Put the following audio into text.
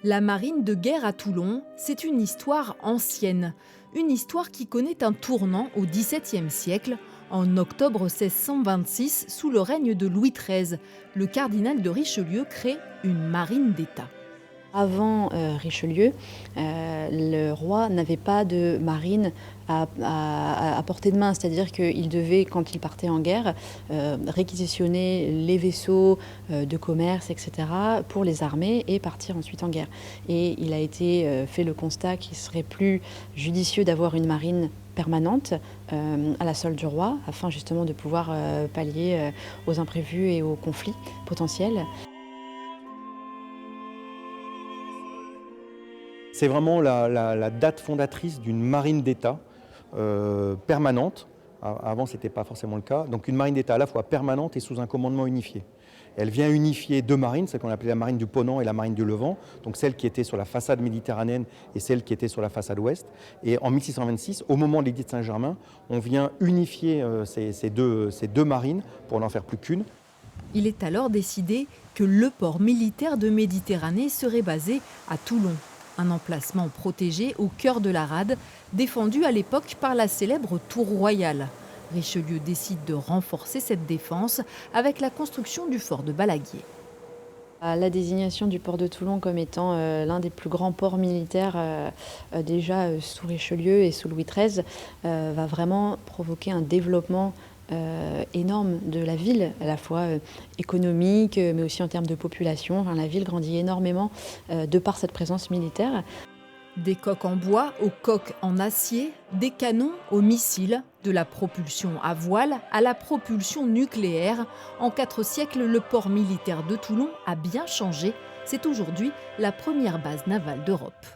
La marine de guerre à Toulon, c'est une histoire ancienne. Une histoire qui connaît un tournant au XVIIe siècle, en octobre 1626, sous le règne de Louis XIII. Le cardinal de Richelieu crée une marine d'État. Avant Richelieu, le roi n'avait pas de marine à portée de main, c'est-à-dire qu'il devait, quand il partait en guerre, réquisitionner les vaisseaux de commerce, etc., pour les armer et partir ensuite en guerre. Et il a été fait le constat qu'il serait plus judicieux d'avoir une marine permanente à la solde du roi, afin justement de pouvoir pallier aux imprévus et aux conflits potentiels. C'est vraiment la date fondatrice d'une marine d'État permanente. Avant, ce n'était pas forcément le cas. Donc une marine d'État à la fois permanente et sous un commandement unifié. Elle vient unifier deux marines, celle qu'on appelait la marine du Ponant et la marine du Levant, donc celle qui était sur la façade méditerranéenne et celle qui était sur la façade ouest. Et en 1626, au moment de l'édit de Saint-Germain, on vient unifier ces deux marines pour n'en faire plus qu'une. Il est alors décidé que le port militaire de Méditerranée serait basé à Toulon. Un emplacement protégé au cœur de la rade, défendu à l'époque par la célèbre Tour Royale. Richelieu décide de renforcer cette défense avec la construction du fort de Balaguier. La désignation du port de Toulon comme étant l'un des plus grands ports militaires déjà sous Richelieu et sous Louis XIII va vraiment provoquer un développement énorme de la ville, à la fois économique, mais aussi en termes de population. Enfin, la ville grandit énormément de par cette présence militaire. Des coques en bois aux coques en acier, des canons aux missiles, de la propulsion à voile à la propulsion nucléaire. En 4 siècles, le port militaire de Toulon a bien changé. C'est aujourd'hui la première base navale d'Europe.